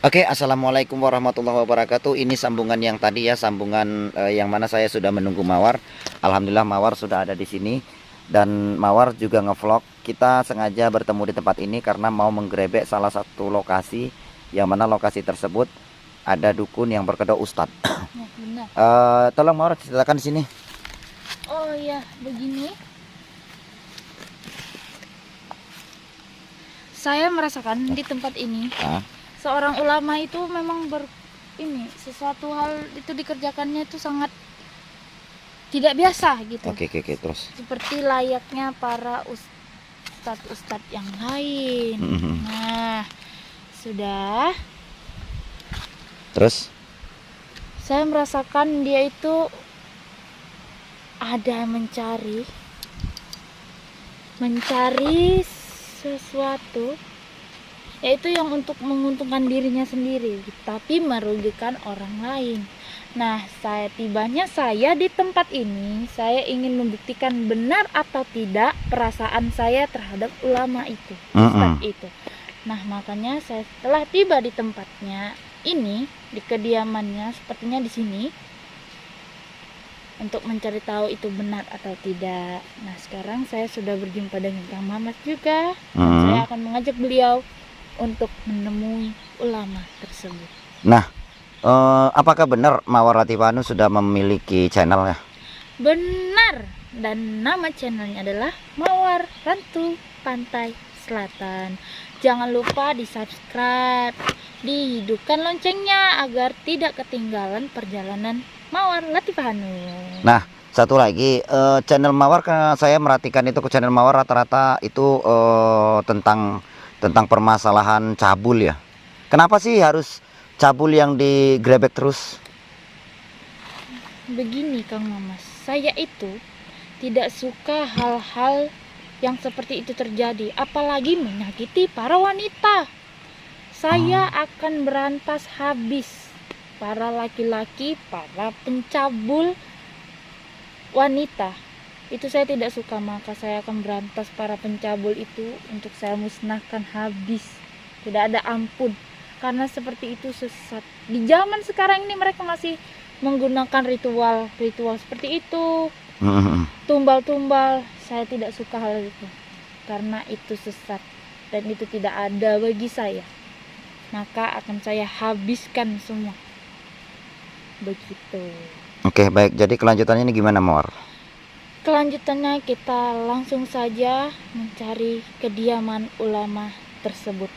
Oke, assalamualaikum warahmatullahi wabarakatuh. Ini sambungan yang tadi ya, sambungan yang mana saya sudah menunggu Mawar. Alhamdulillah Mawar sudah ada di sini dan Mawar juga ngevlog. Kita sengaja bertemu di tempat ini karena mau menggerebek salah satu lokasi yang mana lokasi tersebut ada dukun yang berkedok ustadz. Ya, benar. Tolong Mawar ceritakan di sini. Oh ya, begini. Saya merasakan di tempat ini seorang ulama itu memang sesuatu hal itu dikerjakannya itu sangat tidak biasa gitu. Oke, terus. Seperti layaknya para ustadz yang lain. Nah, sudah. Terus? Saya merasakan dia itu ada mencari sesuatu, yaitu yang untuk menguntungkan dirinya sendiri tapi merugikan orang lain. Nah, tibanya saya di tempat ini, saya ingin membuktikan benar atau tidak perasaan saya terhadap ulama itu, ustadz itu. Nah, makanya saya setelah tiba di tempatnya ini, di kediamannya, sepertinya di sini, untuk mencari tahu itu benar atau tidak. Nah, sekarang saya sudah berjumpa dengan Kang Mamas juga. Saya akan mengajak beliau untuk menemui ulama tersebut. Nah, apakah benar Mawar Latifahanu sudah memiliki channel ya? Benar, dan nama channelnya adalah Mawar Rantu Pantai Selatan. Jangan lupa di subscribe, dihidupkan loncengnya agar tidak ketinggalan perjalanan Mawar Latifahanu. Nah, satu lagi, channel Mawar, saya merhatikan itu ke channel Mawar rata-rata itu tentang permasalahan cabul ya. Kenapa sih harus cabul yang digrebek terus? Begini Kang Mamas, saya itu tidak suka hal-hal yang seperti itu terjadi, apalagi menyakiti para wanita. Saya akan berantas habis para laki-laki, para pencabul wanita. Itu saya tidak suka, maka saya akan berantas para pencabul itu untuk saya musnahkan habis. Tidak ada ampun, karena seperti itu sesat. Di zaman sekarang ini mereka masih menggunakan ritual seperti itu. Tumbal-tumbal, saya tidak suka hal itu, karena itu sesat dan itu tidak ada bagi saya. Maka akan saya habiskan semua. Begitu. Oke, baik. Jadi kelanjutannya ini gimana, Mawar? Kelanjutannya kita langsung saja mencari kediaman ulama tersebut.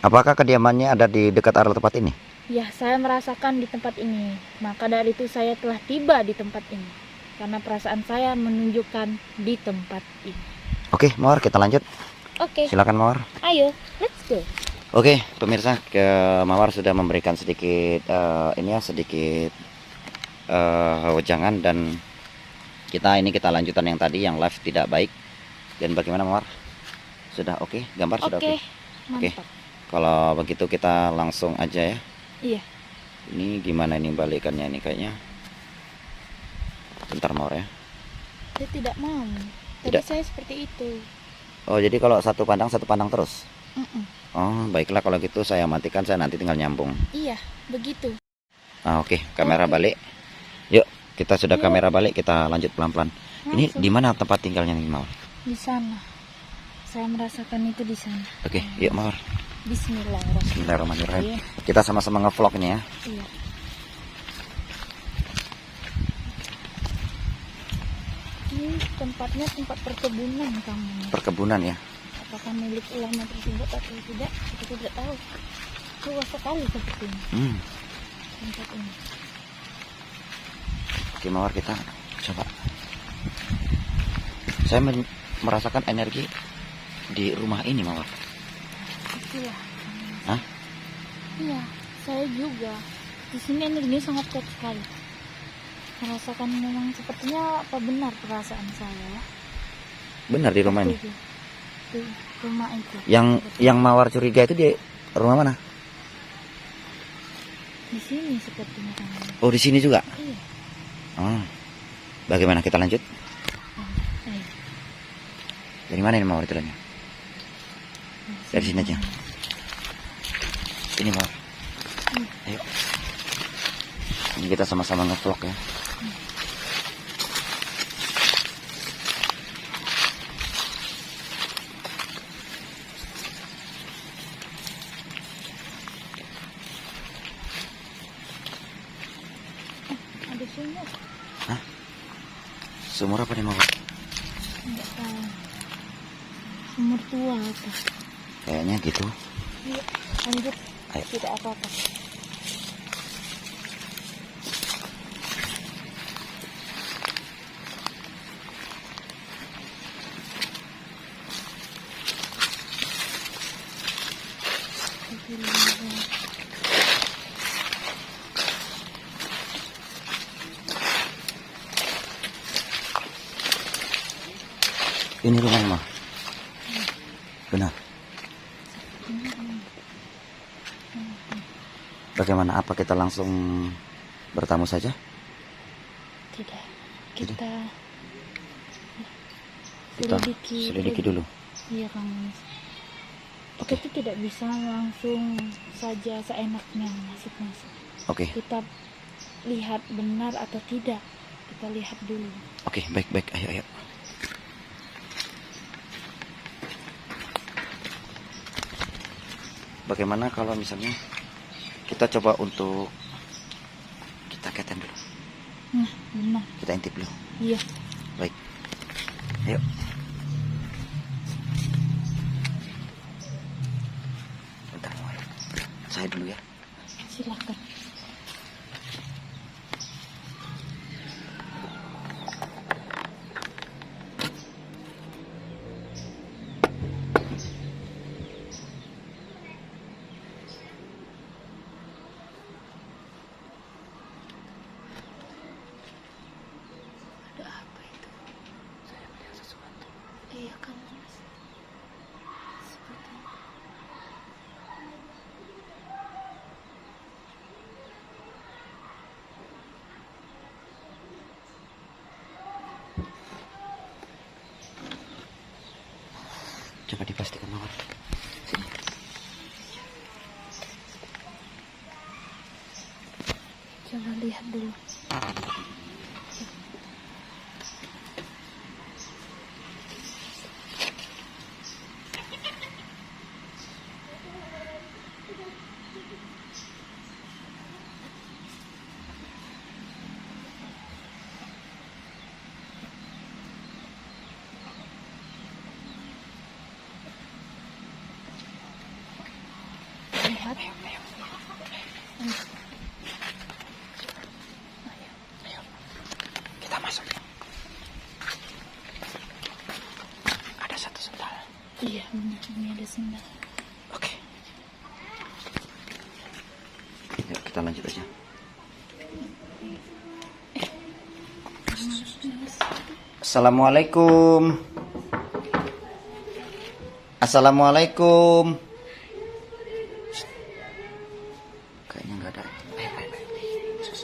Apakah kediamannya ada di dekat area tempat ini? Ya, saya merasakan di tempat ini. Maka dari itu saya telah tiba di tempat ini, karena perasaan saya menunjukkan di tempat ini. Oke, Mawar, kita lanjut. Oke. Silakan, Mawar. Ayo, let's go. Oke, pemirsa, Mawar sudah memberikan sedikit wejangan, dan kita lanjutan yang tadi yang live tidak baik. Dan bagaimana, Mawar? Sudah oke? Gambar sudah oke? Mantap. Kalau begitu kita langsung aja ya. Iya. Ini gimana ini balikannya ini kayaknya? Bentar, Mawar ya. Saya tidak mau. Tadi Tidak. saya seperti itu. Oh, jadi kalau satu pandang terus? Oh, baiklah kalau gitu saya matikan, saya nanti tinggal nyambung. Iya, begitu. Oke, kamera balik. Yuk, kita sudah kamera balik, kita lanjut pelan-pelan. Ini di mana tempat tinggalnya nih, Mawar? Di sana. Saya merasakan itu di sana. Oke, yuk Mawar. Bismillahirrahmanirrahim. Bismillahirrahmanirrahim. Kita sama-sama ngevlog ini ya. Iya. Ini tempatnya tempat perkebunan kamu. Perkebunan ya. Apakah milik ulama tersebut atau tidak? Kita tidak tahu. Luas sekali sepertinya tempat ini. Oke, Mawar, kita coba. Saya merasakan energi di rumah ini, Mawar. Itulah. Hah? Iya, saya juga. Di sini energinya sangat kuat sekali. Merasakan memang sepertinya apa benar perasaan saya. Benar di rumah ini. Di rumah itu. Yang Mawar curiga itu di rumah mana? Di sini sepertinya kan. Oh, di sini juga. Iya. Oh. Bagaimana kita lanjut? Ayo. Dari mana ini Mawar jalannya? Dari sini aja. Ini Mawar. Ayo. Ini kita sama-sama ngevlog ya. Ada sumur. Hah? Sumur apa nih Mawar? Enggak tahu. Sumur tua apa? Kayaknya gitu. Iya, lanjut. Ayo. Tidak apa-apa. Ini rumahnya mah. Benar. Bagaimana, apa kita langsung bertamu saja? Tidak. Tidak. Kita Kita selidiki dulu. Iya, Kang Manis. Oke. Kita tidak bisa langsung saja seenaknya masuk-masuk. Oke. Kita lihat benar atau tidak. Kita lihat dulu. Oke, baik. Ayo. Bagaimana kalau misalnya kita coba untuk kita keten dulu. Nah, benar. Kita intip dulu. Iya. Baik. Ayo. Bentar, Mawar. Saya dulu ya. Silakan. Ada apa itu? Saya melihat sesuatu. Iya, Kang Mas. Sepertinya. Coba dipastikan Mawar. Sini. Coba lihat dulu. Lihat. Kita masuk. Ada satu sendal. Iya, benar. Ini ada sendal. Oke. Yuk, kita lanjut aja. Assalamualaikum. Assalamualaikum. Kayaknya nggak ada. Baik. Sus.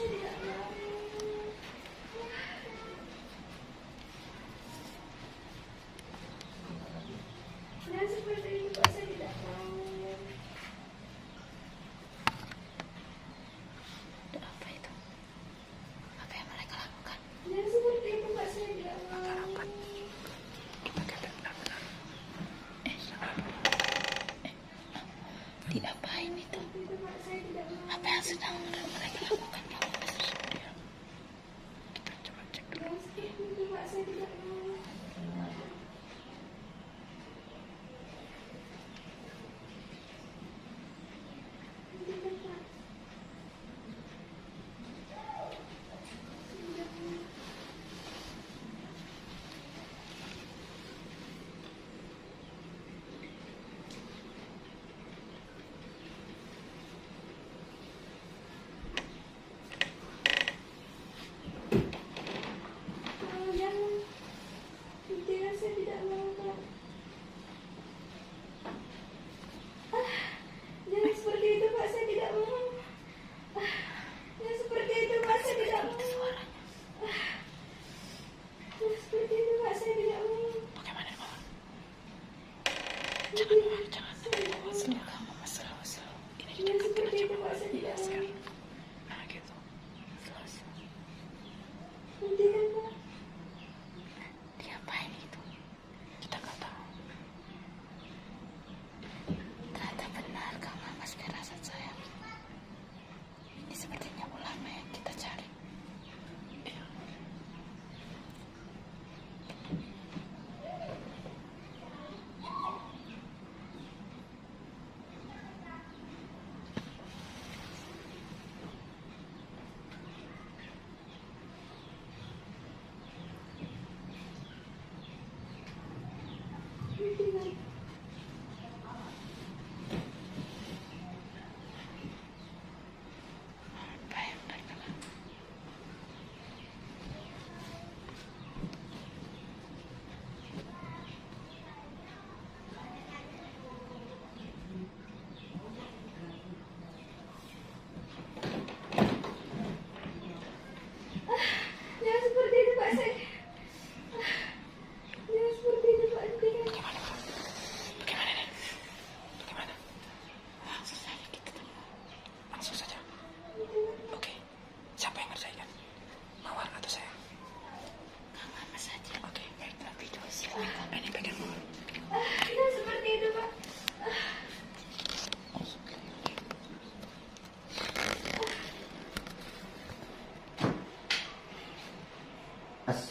Ada apa itu? Apa yang mereka lakukan? Agak rapat. Kita keten benar-benar. Diapain itu? Apa yang sedang mereka lakukan? Kita coba cek dulu.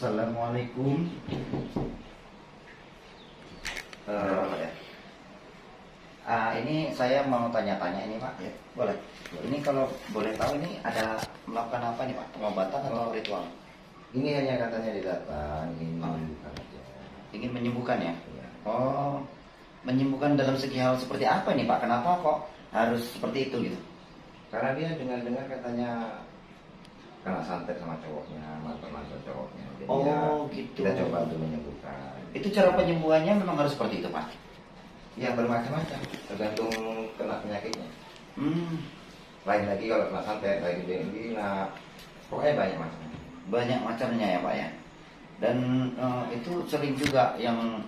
Assalamualaikum. Ini saya mau tanya-tanya ini Pak. Ya. Boleh. Ini kalau boleh tahu ini ada melakukan apa nih Pak? Pengobatan atau ritual? Ini hanya katanya didatang ingin menyembuhkan aja. Ingin menyembuhkan ya? Ya. Oh, menyembuhkan dalam segi hal seperti apa nih Pak? Kenapa kok harus seperti itu gitu? Karena dia dengar-dengar katanya kena santet sama cowoknya, mantan cowoknya. Jadi Oh, ya, gitu. kita coba untuk menyembuhkan. Itu cara penyembuhannya memang harus seperti itu Pak? Ya bermacam-macam, tergantung kena penyakitnya. Hmm, Lain lagi kalau kena santet, lain lagi nah pokoknya banyak macam. banyak macamnya ya Pak ya. Dan itu sering juga yang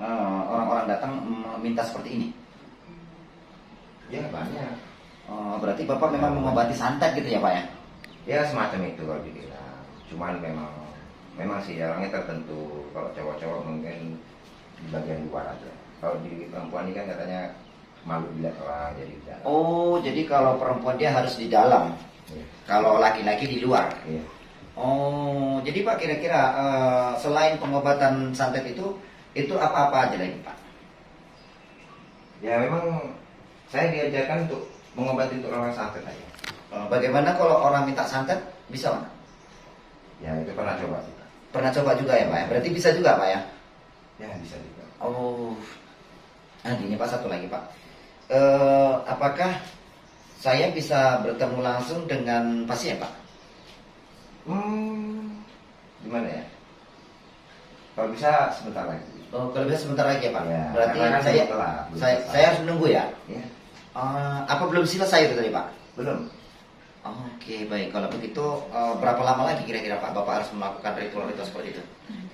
orang-orang datang minta seperti ini. Ya banyak. Berarti Bapak memang mengobati santet gitu ya Pak ya? Ya semacam itu kalau dibilang. Cuman memang sih orangnya tertentu. Kalau cowok-cowok mungkin di bagian luar aja. Kalau di perempuan ini kan katanya malu dilihat orang, jadi tidak. Oh, jadi kalau perempuan dia harus di dalam, Iya. kalau laki-laki di luar. Iya. Oh, jadi Pak kira-kira selain pengobatan santet itu apa-apa aja lagi Pak? Ya memang saya diajarkan untuk mengobati untuk orang santet aja. Bagaimana kalau orang minta santet bisa Pak? Ya itu pernah coba kita. Pernah coba juga ya Pak ya? Berarti bisa juga Pak ya? Ya bisa juga. Oh, ini Pak satu lagi Pak. Apakah saya bisa bertemu langsung dengan pasien Pak? Gimana ya? Kalau bisa sebentar lagi. Oh, kalau bisa sebentar lagi ya Pak. Ya, Berarti karena kan saya, belum saya, selesai. saya harus menunggu ya. Ya, Apa belum selesai itu tadi Pak? belum. Oke baik, kalau begitu berapa lama lagi kira-kira Pak Bapak harus melakukan ritual-ritual seperti itu?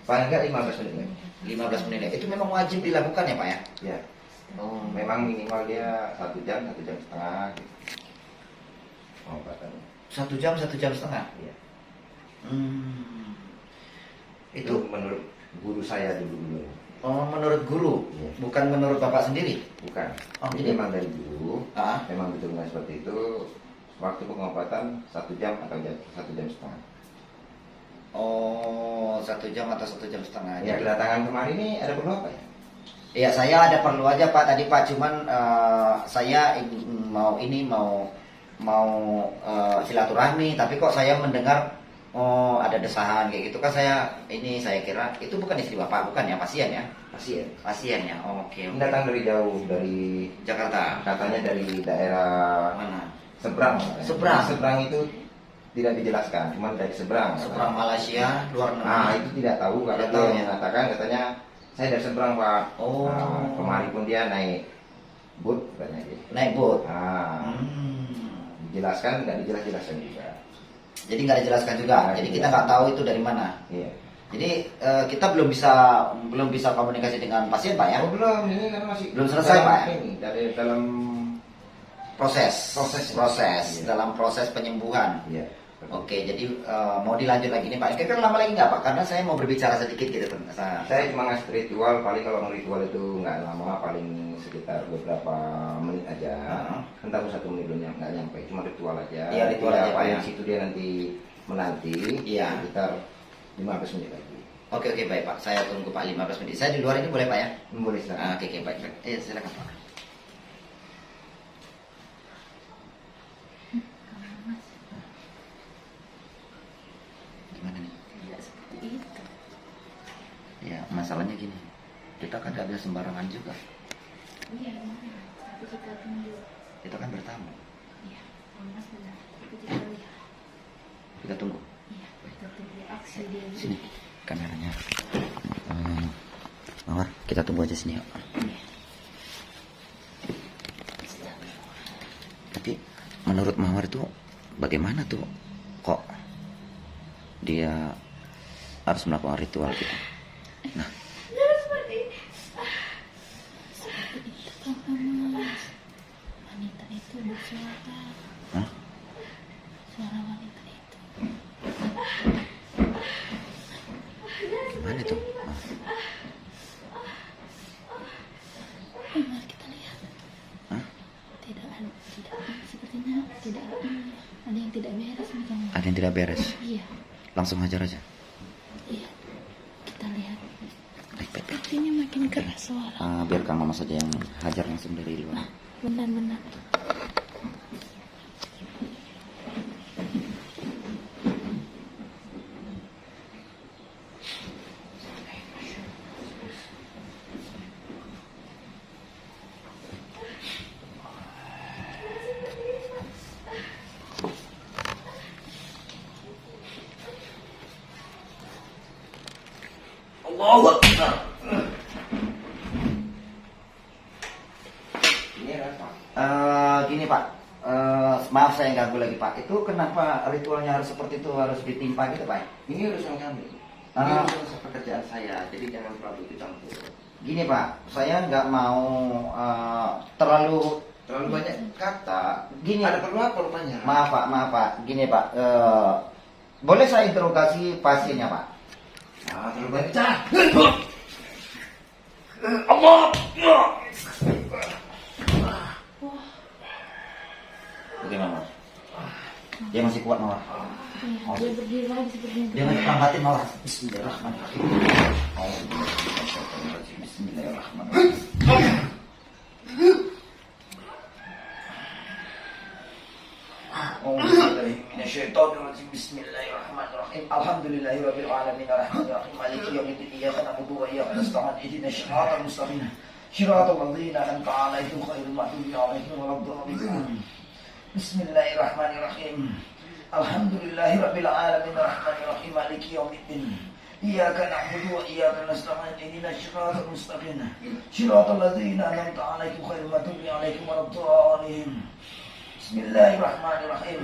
Paling enggak 15 menit lagi. 15 menit ya? Itu memang wajib dilakukan ya Pak ya? Ya, Oh, memang minimal dia 1 jam, 1,5 jam gitu. Pengobatannya. 1 jam, 1,5 jam? Iya. Itu menurut guru saya dulu. menurut guru, Iya. bukan menurut Bapak sendiri? Bukan. Oh, Jadi jadi- memang dari guru. Ah, Memang betul seperti itu. Waktu pengobatan 1 jam atau 1,5 jam. oh 1 jam atau 1,5 jam? Ya kedatangan kemarin ini ada perlu apa ya? Iya saya ada perlu aja Pak tadi Pak, cuman saya mau silaturahmi, tapi kok saya mendengar ada desahan kayak gitu kan, saya kira itu bukan istri Bapak, bukan ya, pasien ya? Pasien ya. Oke. Ini datang dari jauh, dari Jakarta. katanya dari daerah Mana? seberang. Seberang. Seberang itu tidak dijelaskan, cuma dari seberang. Seberang Malaysia, luar negeri. Nah itu tidak tahu karena Tidak dia tahu, yang ya. mengatakan katanya saya dari seberang Pak. Oh. Nah, kemarin pun dia naik boot katanya gitu. Naik boat. Nah, dijelaskan nggak dijelaskan juga. Jadi nggak dijelaskan juga. Nggak Jadi kita dijelaskan. nggak tahu itu dari mana. Iya. Jadi kita belum bisa komunikasi dengan pasien Pak ya? Oh belum, ini kan masih Belum selesai, dalam Pak? Ini dari dalam Proses. Iya. Dalam proses penyembuhan. Iya. Oke, jadi mau dilanjut lagi nih Pak. Kira-kira lama lagi nggak Pak? Karena saya mau berbicara sedikit gitu. Saya cuma ngasih ritual, paling kalau ritual itu nggak lama, paling sekitar beberapa menit aja. Entah 1 menit belum nggak nyampe, cuma ritual aja. Iya, ritual aja, Pak, paling ya. di situ dia nanti menanti. Iya. Sekitar 15 menit lagi. Oke baik Pak. Saya tunggu Pak 15 menit. Saya di luar ini boleh Pak ya? Boleh silakan. Oke baik. Silakan Pak. Gimana nih? Tidak seperti itu. Ya masalahnya gini. Kita kan nggak bisa sembarangan juga. Iya, tapi kita tunggu. Kita kan bertamu. Iya, Mas benar. Tapi kita lihat. Kita tunggu. Iya, kita tunggu aksi dia. Sini kameranya. Mawar, kita tunggu aja sini yuk. Tapi menurut Mawar itu bagaimana tuh kok dia harus melakukan ritual gitu? Nah, Seperti itu kan Mas. Wanita itu bersuara. hah? Suara wanita itu. Gimana tuh? Mari kita lihat. Hah? Tidak, sepertinya tidak ada yang tidak beres macam. Ada yang tidak beres. Iya, Langsung hajar aja. iya. keras suara. Biar Kang Mamas saja yang hajar langsung dari luar. Benar-benar. Allahu Akbar. Ini apa? Gini Pak, maaf saya ganggu lagi Pak. Itu kenapa ritualnya harus seperti itu, harus ditimpa gitu Pak? Ini urusan kami. Ini Ah. urusan pekerjaan saya, jadi jangan terlalu dicampur. Gini Pak, saya nggak mau terlalu. Terlalu banyak kata. Gini. Ada perlu apa rupanya? Maaf Pak. Gini Pak, boleh saya interogasi pasiennya Pak? Terlalu banyak kata. Bagaimana? Dia masih kuat Mawar? Iya, dia berdiri lagi seperti itu. Dia masih perangkatin Mawar. Bismillahirrahmanirrahim. Bismillahirrahmanirrahim. Bismillahirrahmanirrahim. Alhamdulillahirabbil alamin arrahmanirrahim maliki yaumiddin iyyaka na'budu wa iyyaka nasta'in ihdinas siratal mustaqim siratal ladzina an'amta 'alaihim ghairil maghdubi 'alaihim waladdallin. Bismillahirrahmanirrahim. Alhamdulillahirabbil alamin arrahmanirrahim maliki yaumiddin iyyaka na'budu wa iyyaka nasta'in ihdinas siratal mustaqim siratal ladzina an'amta 'alaihim ghairil maghdubi 'alaihim waladdallin. Bismillahirrahmanirrahim.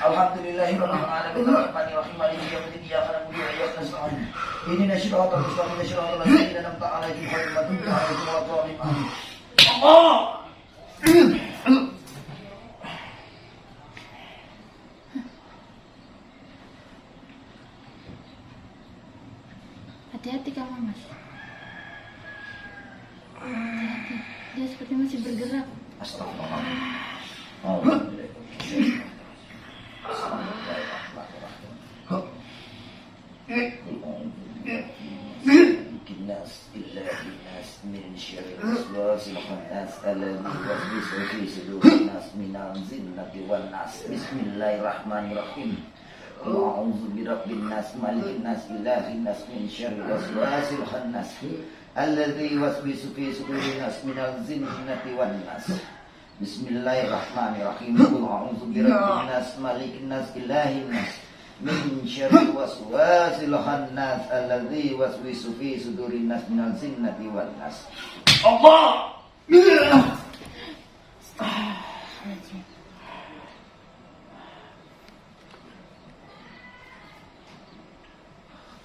Alhamdulillahirabbil alamin arrahmanirrahim maliki yaumiddin iyyaka na'budu wa iyyaka nasta'in ihdinas siratal mustaqim siratal ladzina an'amta 'alaihim ghairil maghdubi 'alaihim waladdallin. Allah. Hati-hati Kang Mamas. Hati-hati. Dia seperti masih bergerak. Astagfirullah. الناس إلا بالناس من شر الوسواس الخناس الذي يوسوس في صدور الناس من الجنة والناس. بسم الله الرحمن الرحيم. أعوذ برب الناس مالك الناس إله الناس من شر الوسواس الخناس الذي يوسوس في صدور الناس من الجنة والناس. Bismillahirrahmanirrahim. Qul a'udzu birabbin nas, malikin nas, ilahin nas, min syarril waswasil khannas alladzi yuwaswisu fi sudurin nas minal jinnati wan nas. Allah.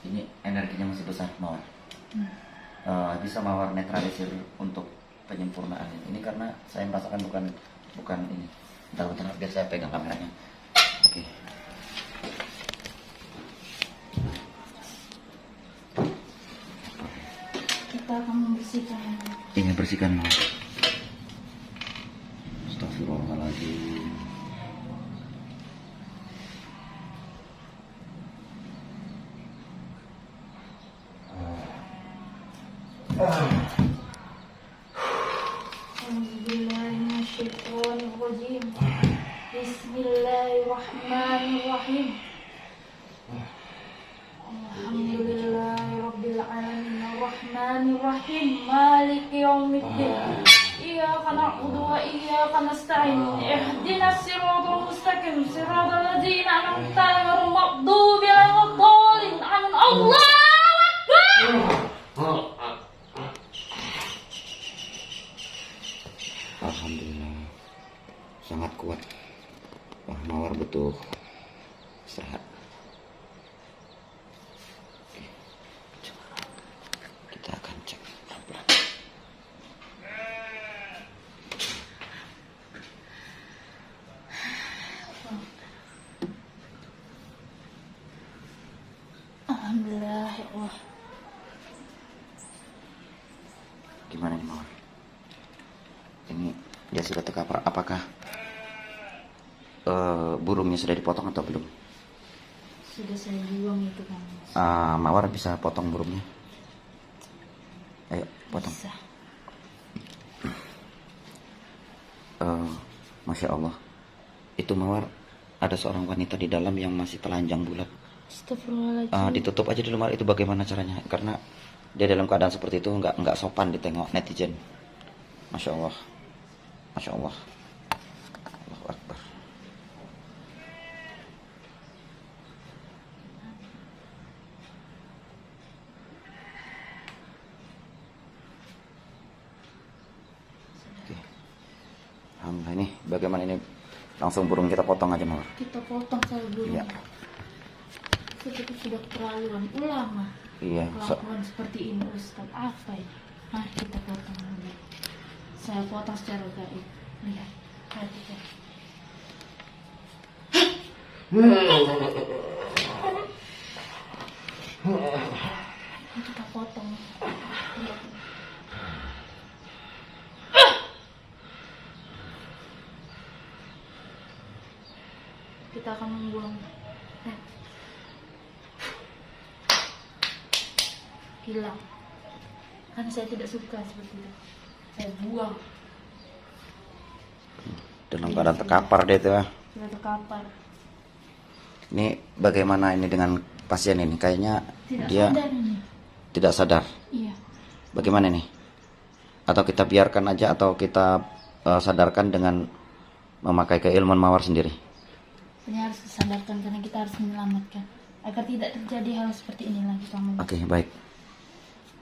Ini energinya masih besar Mawar. Bisa Mawar netralisir untuk penyempurnaan ini karena saya merasakan bukan ini. Bentar biar saya pegang kameranya. Oke. Kita akan membersihkan. Ini bersihkan. Astagfirullahaladzim. Bismillahirrahmanirrahim. Bismillahirrahmanirrahim. Alhamdulillahirabbil alamin arrahmanirrahim maliki yaumiddin iyyaka na'budu wa iyyaka nasta'in ihdinas siratal mustaqim siratal ladzina an'amta 'alaihim ghairil maghdubi 'alaihim waladdallin. Amin. Allahu Akbar. Alhamdulillah sangat kuat. Wah, Mawar butuh sehat. Oke. Kita akan cek pelan-pelan. Alhamdulillah ya Allah. Gimana nih Mawar? Ini dia sudah terkapar. Apakah burungnya sudah dipotong atau belum? Sudah saya buang itu kan. Mawar bisa potong burungnya? Ayo, potong. Bisa. Masya Allah. Itu Mawar, ada seorang wanita di dalam yang masih telanjang bulat. Astagfirullahaladzim. Ditutup aja dulu Mawar, itu bagaimana caranya? Karena dia dalam keadaan seperti itu nggak sopan ditengok netizen. Masya Allah. Masya Allah. Allahu Akbar. Oke. Alhamdulillah, ini bagaimana ini? Langsung burung kita potong aja Mawar. Kita potong saja burungnya. Iya. Itu sudah keterlaluan ulama. Iya. Kelakuan seperti ini Ustaz, apa ini? Kita potong dulu. Saya potong secara gaib. Lihat, perhatikan. Kita potong. Lihat. Kita akan membuang. Hilang. Kan saya tidak suka seperti itu. Saya buang. Dalam keadaan terkapar dia tuh ya. Sudah terkapar. Ini bagaimana ini dengan pasien ini? Kayaknya Tidak dia sadar ini. tidak sadar. Iya. Bagaimana nih? Atau kita biarkan aja atau kita sadarkan dengan memakai keilmuan Mawar sendiri? Ini harus disadarkan karena kita harus menyelamatkan agar tidak terjadi hal seperti ini lagi kamu. Oke, baik.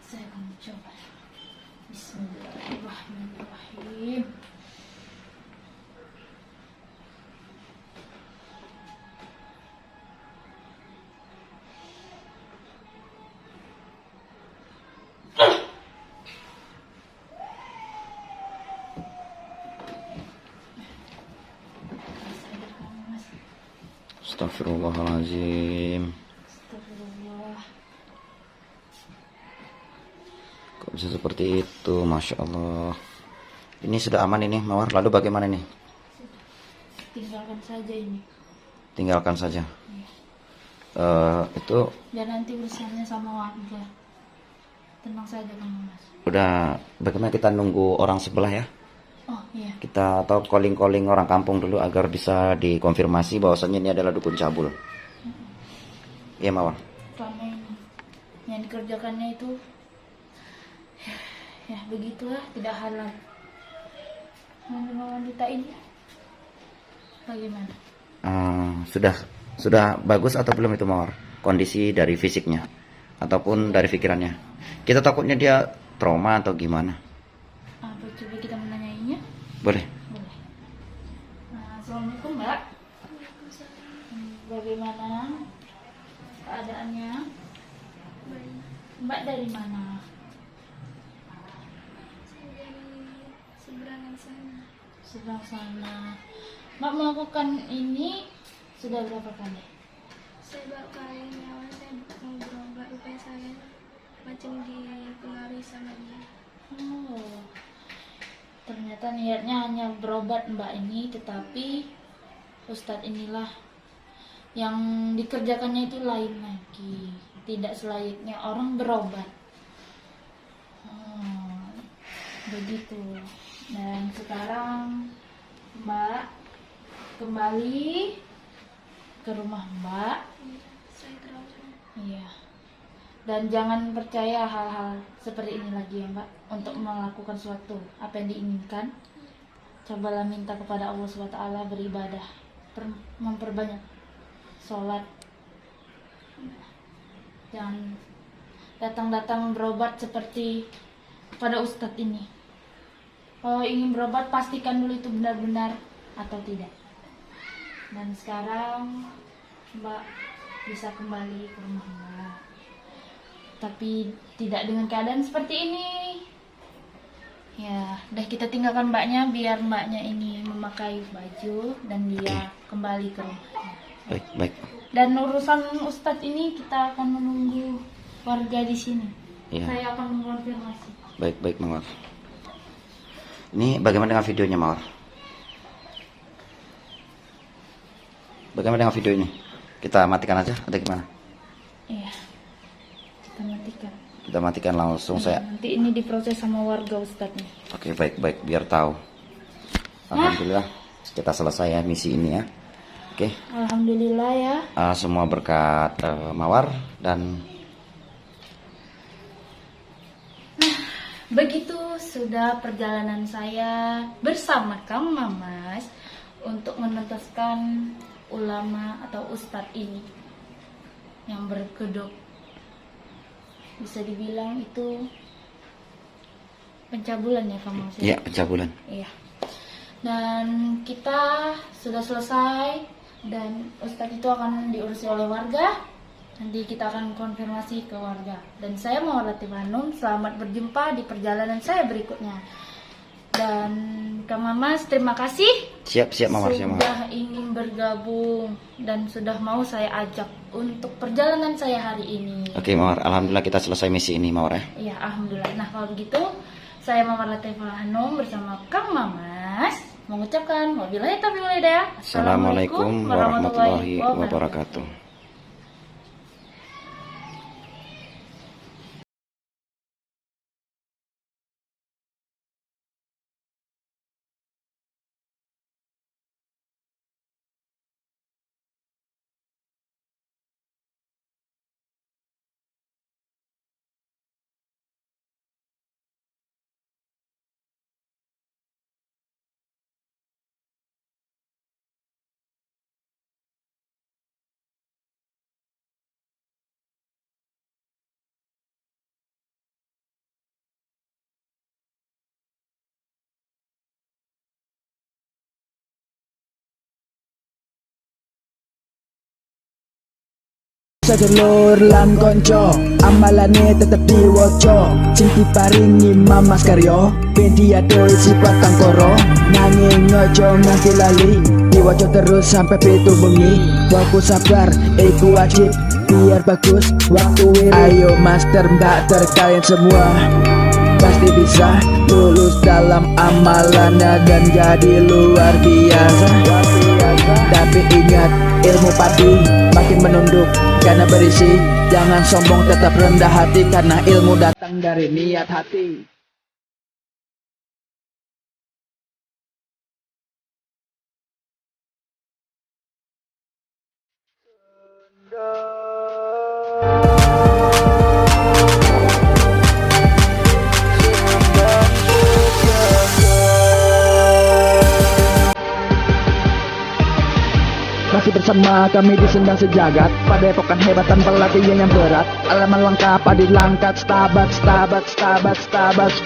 Saya akan mencoba. Bismillahirrahmanirrahim. Astagfirullahaladzim. Astagfirullah. Kok bisa seperti itu? Masya Allah. Ini sudah aman ini Mawar. Lalu bagaimana nih? Tinggalkan saja ini. Tinggalkan saja. Itu Dan nanti urusannya sama warga. Tenang saja kamu Mas. udah. Bagaimana kita nunggu orang sebelah ya? Oh iya. Kita atau calling orang kampung dulu agar bisa dikonfirmasi bahwasannya ini adalah dukun cabul. Iya Mawar. Selama ini yang dikerjakannya itu ya begitulah, tidak halal. Wanita ini bagaimana? Sudah bagus atau belum itu Mawar? Kondisi dari fisiknya ataupun dari pikirannya? Kita takutnya dia trauma atau gimana? Apa coba kita menanyainya? Boleh. Boleh. Assalamualaikum Mbak. Bagaimana keadaannya? Mbak dari mana? Seberang sana. Mbak melakukan ini sudah berapa kali? Saya baru kali ini awal saya mau berobat, rupanya saya macam dipengaruhi sama dia. Oh, ternyata niatnya hanya berobat Mbak ini, tetapi Ustadz inilah yang dikerjakannya itu lain lagi, tidak selayaknya orang berobat. Begitu. Dan sekarang Mbak kembali ke rumah Mbak. Saya terus Iya. Dan jangan percaya hal-hal seperti ini lagi ya Mbak. Untuk melakukan suatu apa yang diinginkan, cobalah minta kepada Allah SWT, beribadah, memperbanyak sholat. Jangan datang-datang berobat seperti pada Ustadz ini. Kalau ingin berobat, pastikan dulu itu benar-benar atau tidak. Dan sekarang Mbak bisa kembali ke rumah Mbak, tapi tidak dengan keadaan seperti ini. Ya, udah kita tinggalkan Mbaknya, biar Mbaknya ini memakai baju dan dia kembali ke rumahnya. Baik. Dan urusan Ustadz ini kita akan menunggu warga di sini. Iya. Saya akan mengonfirmasi. Baik Mawar. Ini bagaimana dengan videonya Mawar? Bagaimana dengan video ini? Kita matikan aja atau gimana? Iya, kita matikan. Kita matikan langsung saya. Nanti ini diproses sama warga Ustadz nih. Oke, baik biar tahu. Alhamdulillah kita selesai ya misi ini ya. Oke. Alhamdulillah ya. Semua berkat Mawar dan Begitu sudah perjalanan saya bersama Kang Mamas untuk menuntaskan ulama atau ustadz ini yang berkedok. Bisa dibilang itu pencabulan ya Kang Mamas? ya pencabulan. Iya. Dan kita sudah selesai dan ustadz itu akan diurusi oleh warga. Nanti kita akan konfirmasi ke warga. Dan saya Mawar Latifah Hanum, selamat berjumpa di perjalanan saya berikutnya. Dan Kang Mamas, terima kasih. Siap Mawar, sudah ingin bergabung dan sudah mau saya ajak untuk perjalanan saya hari ini. Oke Mawar, alhamdulillah kita selesai misi ini Mawar ya. Iya, alhamdulillah. Nah, kalau begitu saya Mawar Latifah Hanum bersama Kang Mamas mengucapkan wabillahi taufiq wal hidayah. Assalamualaikum warahmatullahi wabarakatuh. Sedulur lan konco amalane tetep diwoco sing diparingi Mamas Karyo media doi sifat tangkoro nanging ojo nganti lali diwoco terus sampai pitu bengi fokus sabar iku wajib biar bagus waktu wiri ayo master mbak kalian semua pasti bisa lulus dalam amalannya dan jadi luar biasa. Tapi ingat ilmu padi makin menunduk karena berisi. Jangan sombong tetap rendah hati karena ilmu datang dari niat hati. Masih bersama kami di Sendang Sejagat, padepokan hebat tanpa latihan yang berat. Alaman lengkap adi langkat, stabat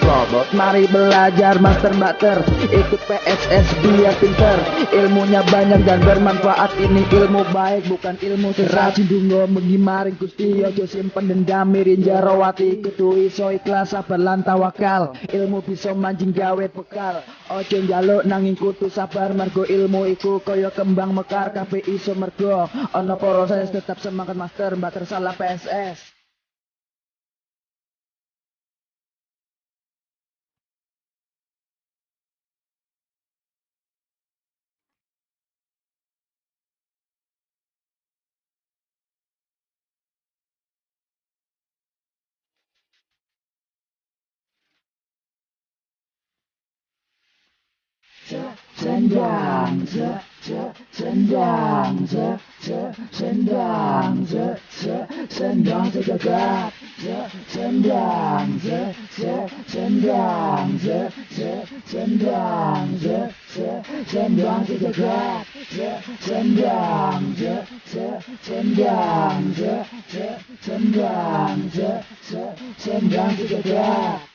robot. Mari belajar master bater, ikut PSS biar pinter. Ilmunya banyak dan bermanfaat, ini ilmu baik bukan ilmu sesat. Cindungo mengimaring Gusti ojo simpen dendam mirin jarawati. Kudu iso ikhlas sabar lan tawakal, ilmu bisa mancing gawe bekal. Ojo njaluk nanging kudu sabar mergo ilmu iku kaya kembang mekar. Kabeh iso mergo ana proses tetap semangat master mbak salah PSS. Sendang sejagat, sendang sejagat.